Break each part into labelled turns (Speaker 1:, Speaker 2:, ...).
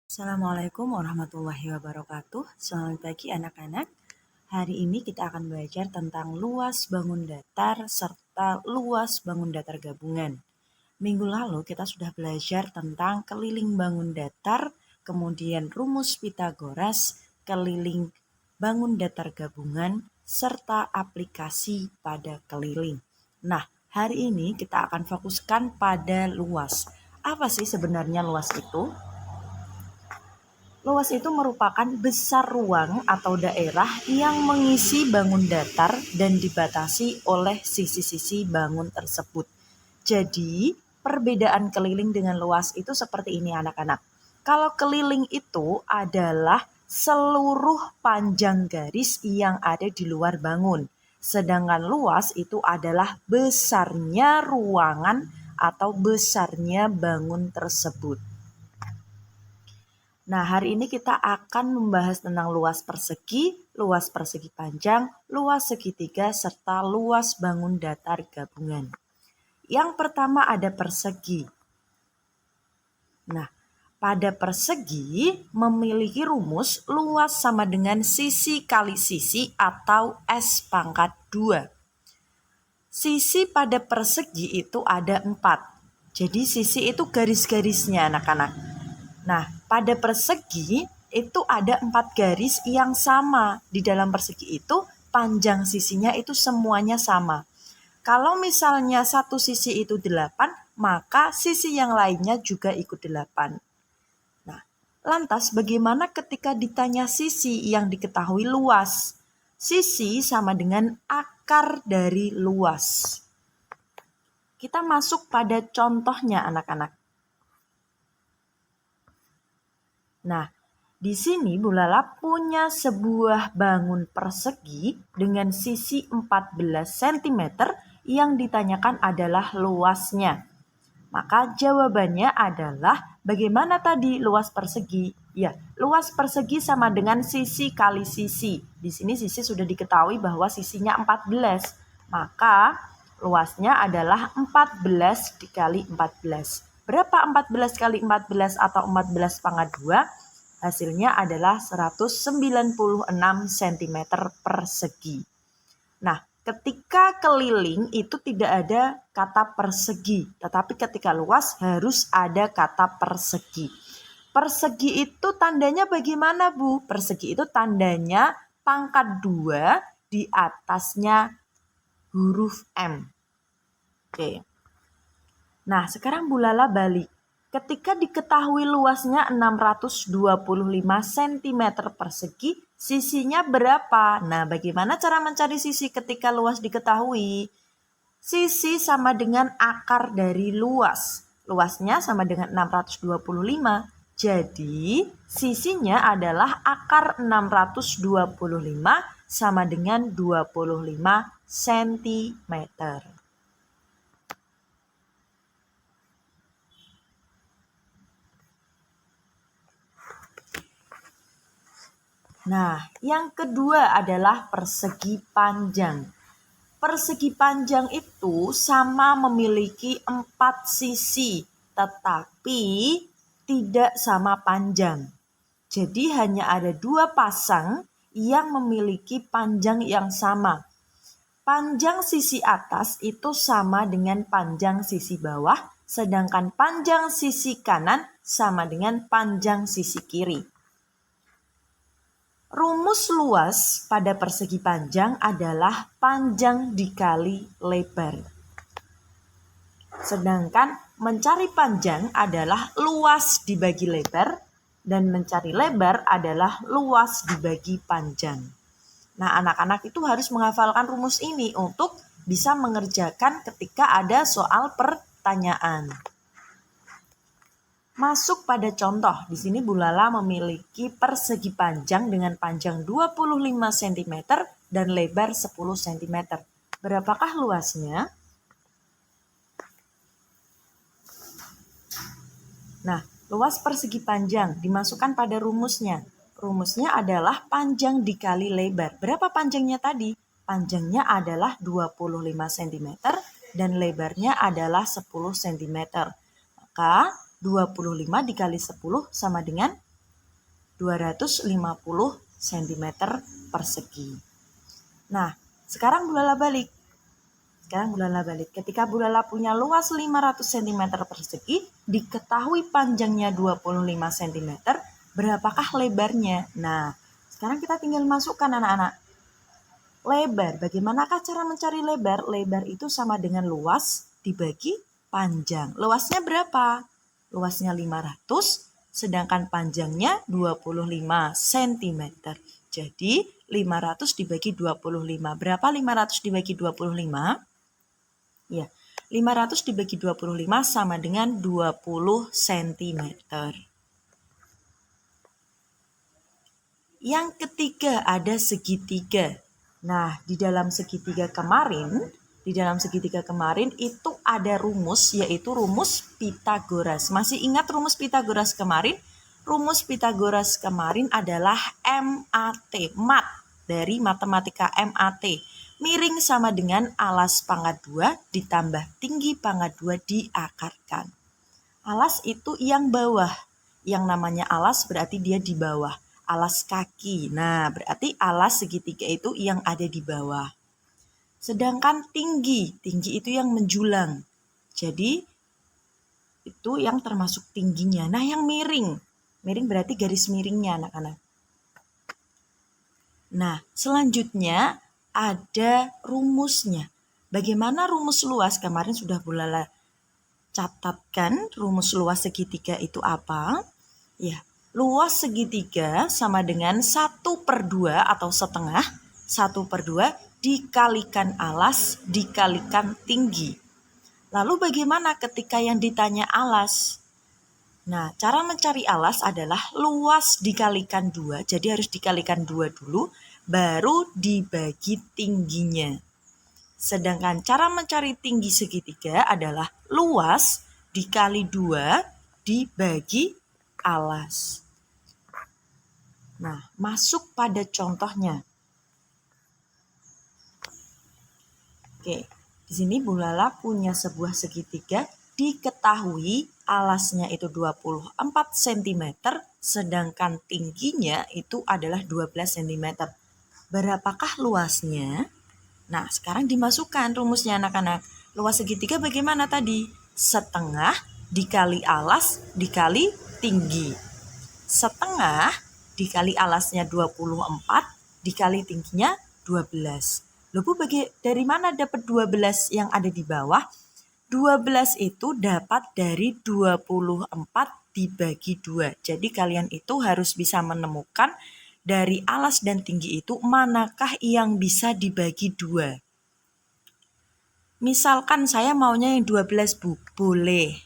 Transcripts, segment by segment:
Speaker 1: Assalamualaikum warahmatullahi wabarakatuh. Selamat pagi anak-anak. Hari ini kita akan belajar tentang luas bangun datar serta luas bangun datar gabungan. Minggu lalu kita sudah belajar tentang keliling bangun datar, kemudian rumus Pitagoras, keliling bangun datar gabungan, serta aplikasi pada keliling. Nah, hari ini kita akan fokuskan pada luas. Apa sih sebenarnya luas itu? Luas itu merupakan besar ruang atau daerah yang mengisi bangun datar dan dibatasi oleh sisi-sisi bangun tersebut. Jadi, perbedaan keliling dengan luas itu seperti ini anak-anak. Kalau keliling itu adalah seluruh panjang garis yang ada di luar bangun. Sedangkan luas itu adalah besarnya ruangan atau besarnya bangun tersebut. Nah, hari ini kita akan membahas tentang luas persegi panjang, luas segitiga, serta luas bangun datar gabungan. Yang pertama ada persegi. Nah, pada persegi memiliki rumus luas sama dengan sisi kali sisi atau S pangkat 2. Sisi pada persegi itu ada 4. Jadi sisi itu garis-garisnya anak-anak. Nah, pada persegi itu ada 4 garis yang sama. Di dalam persegi itu panjang sisinya itu semuanya sama. Kalau misalnya satu sisi itu 8, maka sisi yang lainnya juga ikut 8. Nah, lantas bagaimana ketika ditanya sisi yang diketahui luas? Sisi sama dengan akar dari luas. Kita masuk pada contohnya anak-anak. Nah, di sini Bu Lala punya sebuah bangun persegi dengan sisi 14 cm yang ditanyakan adalah luasnya. Maka jawabannya adalah bagaimana tadi luas persegi? Ya, luas persegi sama dengan sisi kali sisi. Di sini sisi sudah diketahui bahwa sisinya 14. Maka luasnya adalah 14 dikali 14. Berapa 14 kali 14 atau 14 pangkat 2? Hasilnya adalah 196 cm persegi. Nah, ketika keliling itu tidak ada kata persegi, tetapi ketika luas harus ada kata persegi. Persegi itu tandanya bagaimana, Bu? Persegi itu tandanya pangkat 2 di atasnya huruf M. Oke. Nah, sekarang Bu Lala balik. Ketika diketahui luasnya 625 cm persegi, sisinya berapa? Nah, bagaimana cara mencari sisi ketika luas diketahui? Sisi sama dengan akar dari luas. Luasnya sama dengan 625. Jadi, sisinya adalah akar 625 sama dengan 25 cm. Nah, yang kedua adalah persegi panjang. Persegi panjang itu sama memiliki 4 sisi, tetapi tidak sama panjang. Jadi hanya ada 2 pasang yang memiliki panjang yang sama. Panjang sisi atas itu sama dengan panjang sisi bawah, sedangkan panjang sisi kanan sama dengan panjang sisi kiri. Rumus luas pada persegi panjang adalah panjang dikali lebar. Sedangkan mencari panjang adalah luas dibagi lebar dan mencari lebar adalah luas dibagi panjang. Nah, anak-anak itu harus menghafalkan rumus ini untuk bisa mengerjakan ketika ada soal pertanyaan. Masuk pada contoh. Di sini Bu Lala memiliki persegi panjang dengan panjang 25 cm dan lebar 10 cm. Berapakah luasnya? Nah, luas persegi panjang dimasukkan pada rumusnya. Rumusnya adalah panjang dikali lebar. Berapa panjangnya tadi? Panjangnya adalah 25 cm dan lebarnya adalah 10 cm. Maka 25 dikali 10 sama dengan 250 cm persegi. Nah, sekarang bulala balik. Ketika bulala punya luas 500 cm persegi, diketahui panjangnya 25 cm, berapakah lebarnya? Nah, sekarang kita tinggal masukkan anak-anak. Lebar, bagaimanakah cara mencari lebar? Lebar itu sama dengan luas dibagi panjang. Luasnya berapa? Luasnya 500, sedangkan panjangnya 25 cm. Jadi 500 dibagi 25. Berapa 500 dibagi 25? Ya, 500 dibagi 25 sama dengan 20 cm. Yang ketiga ada segitiga. Nah, di dalam segitiga kemarin itu ada rumus, yaitu rumus Pythagoras. Masih ingat rumus Pythagoras kemarin? Rumus Pythagoras kemarin adalah MAT, mat dari matematika MAT. Miring sama dengan alas pangkat 2 ditambah tinggi pangkat 2 diakarkan. Alas itu yang bawah. Yang namanya alas berarti dia di bawah. Alas kaki. Nah, berarti alas segitiga itu yang ada di bawah. Sedangkan tinggi itu yang menjulang. Jadi, itu yang termasuk tingginya. Nah, yang miring berarti garis miringnya anak-anak. Nah, selanjutnya ada rumusnya. Bagaimana rumus luas? Kemarin sudah bulala catatkan rumus luas segitiga itu apa? Ya, luas segitiga sama dengan 1/2 atau setengah. 1/2 dikalikan alas dikalikan tinggi. Lalu bagaimana ketika yang ditanya alas? Nah, cara mencari alas adalah luas dikalikan 2. Jadi harus dikalikan 2 dulu, baru dibagi tingginya. Sedangkan cara mencari tinggi segitiga adalah luas dikali 2 dibagi alas. Nah, masuk pada contohnya. Oke, di sini bulala punya sebuah segitiga, diketahui alasnya itu 24 cm, sedangkan tingginya itu adalah 12 cm. Berapakah luasnya? Nah, sekarang dimasukkan rumusnya anak-anak. Luas segitiga bagaimana tadi? Setengah dikali alas dikali tinggi. Setengah dikali alasnya 24 dikali tingginya 12. Lalu dari mana dapat 12 yang ada di bawah? 12 itu dapat dari 24 dibagi 2. Jadi kalian itu harus bisa menemukan dari alas dan tinggi itu manakah yang bisa dibagi 2. Misalkan saya maunya yang 12 boleh.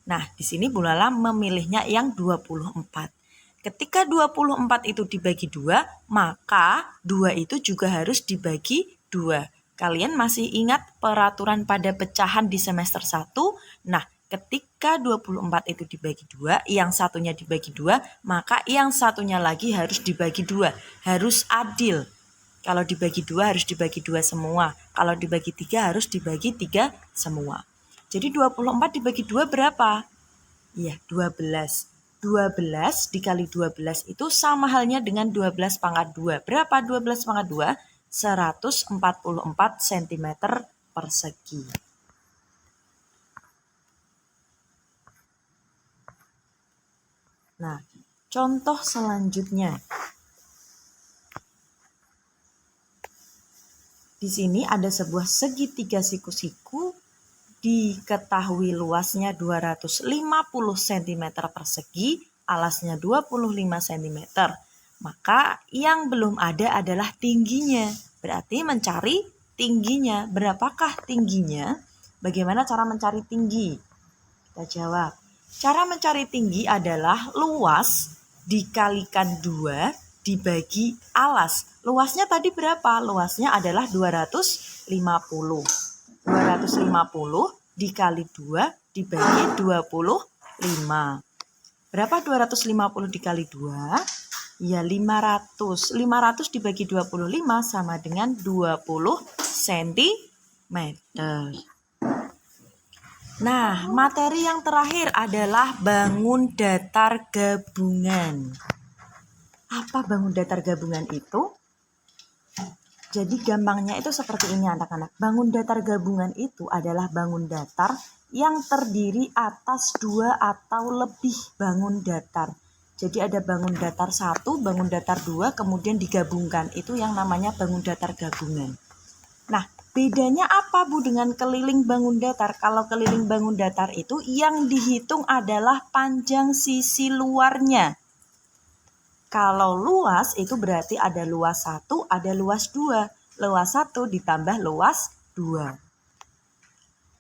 Speaker 1: Nah, di sini bulala memilihnya yang 24. Ketika 24 itu dibagi 2, maka 2 itu juga harus dibagi 2. Kalian masih ingat peraturan pada pecahan di semester 1? Nah, ketika 24 itu dibagi 2, yang satunya dibagi 2, maka yang satunya lagi harus dibagi 2. Harus adil. Kalau dibagi 2 harus dibagi 2 semua. Kalau dibagi 3 harus dibagi 3 semua. Jadi 24 dibagi 2 berapa? Iya, 12. 12 dikali 12 itu sama halnya dengan 12 pangkat 2. Berapa 12 pangkat 2? 144 cm persegi. Nah, contoh selanjutnya. Di sini ada sebuah segitiga siku-siku, diketahui luasnya 250 cm persegi, alasnya 25 cm. Maka yang belum ada adalah tingginya. Berarti mencari tingginya. Berapakah tingginya? Bagaimana cara mencari tinggi? Kita jawab. Cara mencari tinggi adalah luas dikalikan 2 dibagi alas. Luasnya tadi berapa? Luasnya adalah 250. 250 dikali 2 dibagi 25. Berapa 250 dikali 2? Ya 500. 500 dibagi 25 sama dengan 20 cm. Nah, materi yang terakhir adalah bangun datar gabungan. Apa bangun datar gabungan itu? Jadi gampangnya itu seperti ini anak-anak. Bangun datar gabungan itu adalah bangun datar yang terdiri atas 2 atau lebih bangun datar. Jadi ada bangun datar 1, bangun datar 2, kemudian digabungkan. Itu yang namanya bangun datar gabungan. Nah, bedanya apa Bu dengan keliling bangun datar? Kalau keliling bangun datar itu yang dihitung adalah panjang sisi luarnya. Kalau luas itu berarti ada luas 1, ada luas 2. Luas 1 ditambah luas 2.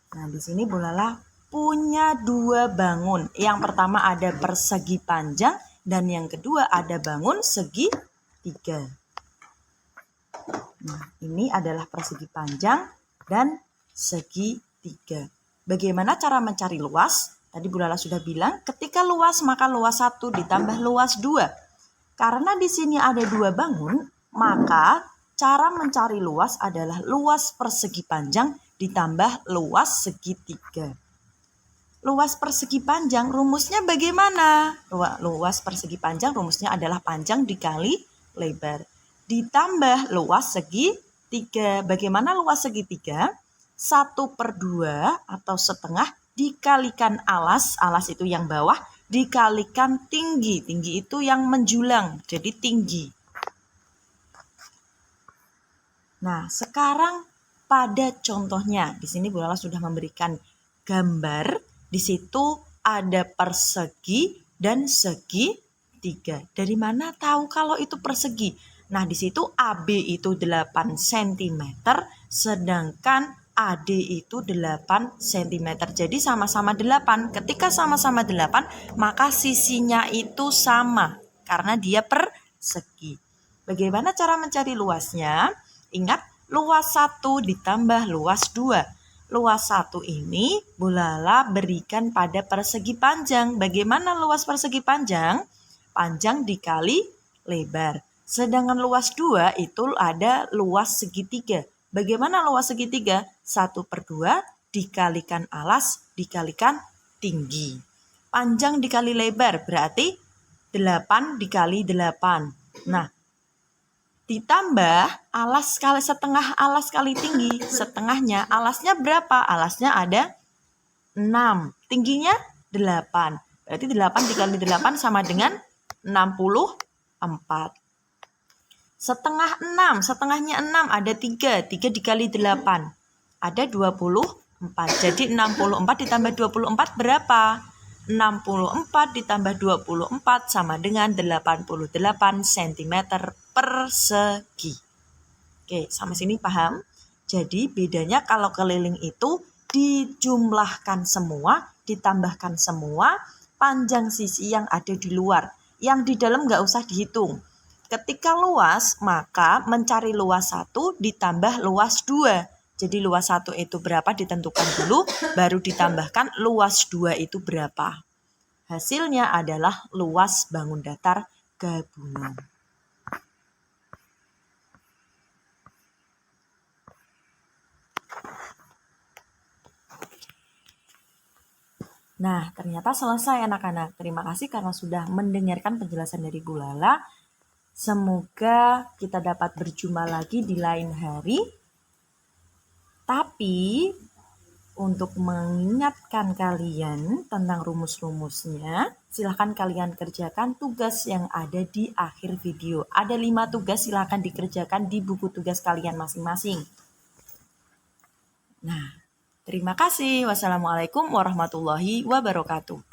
Speaker 1: Nah, di sini Bu Lala punya 2 bangun. Yang pertama ada persegi panjang dan yang kedua ada bangun segitiga. Nah, ini adalah persegi panjang dan segitiga. Bagaimana cara mencari luas? Tadi Bu Lala sudah bilang, ketika luas maka luas 1 ditambah luas 2. Karena di sini ada 2 bangun, maka cara mencari luas adalah luas persegi panjang ditambah luas segitiga. Luas persegi panjang rumusnya bagaimana? Luas persegi panjang rumusnya adalah panjang dikali lebar. Ditambah luas segitiga. Bagaimana luas segitiga? 1/2 atau setengah dikalikan alas itu yang bawah, dikalikan tinggi itu yang menjulang, jadi tinggi. Nah, sekarang pada contohnya, di sini Bu Lala sudah memberikan gambar, di situ ada persegi dan segitiga. Dari mana tahu kalau itu persegi? Nah, di situ AB itu 8 cm, sedangkan AD itu 8 cm. Jadi sama-sama 8. Ketika sama-sama 8, maka sisinya itu sama karena dia persegi. Bagaimana cara mencari luasnya? Ingat, luas 1 ditambah luas 2. Luas 1 ini Bu Lala berikan pada persegi panjang. Bagaimana luas persegi panjang? Panjang dikali lebar. Sedangkan luas 2 itu ada luas segitiga. Bagaimana luas segitiga? 1/2 dikalikan alas dikalikan tinggi. Panjang dikali lebar berarti 8 dikali 8. Nah, ditambah alas kali setengah alas kali tinggi. Setengahnya alasnya berapa? Alasnya ada 6. Tingginya 8. Berarti 8 dikali 8 sama dengan 64. Setengah 6. Setengahnya 6 ada 3. 3 dikali 8. Ada 24. Jadi 64 ditambah 24 berapa? 64 ditambah 24 sama dengan 88 cm persegi. Oke, sampai sini paham? Jadi bedanya kalau keliling itu dijumlahkan semua, ditambahkan semua panjang sisi yang ada di luar. Yang di dalam nggak usah dihitung. Ketika luas, maka mencari luas 1 ditambah luas 2. Jadi luas 1 itu berapa ditentukan dulu, baru ditambahkan luas 2 itu berapa. Hasilnya adalah luas bangun datar gabungan. Nah, ternyata selesai anak-anak. Terima kasih karena sudah mendengarkan penjelasan dari Bu Lala. Semoga kita dapat berjumpa lagi di lain hari. Tapi untuk mengingatkan kalian tentang rumus-rumusnya, silahkan kalian kerjakan tugas yang ada di akhir video. Ada 5 tugas, silahkan dikerjakan di buku tugas kalian masing-masing. Nah, terima kasih. Wassalamualaikum warahmatullahi wabarakatuh.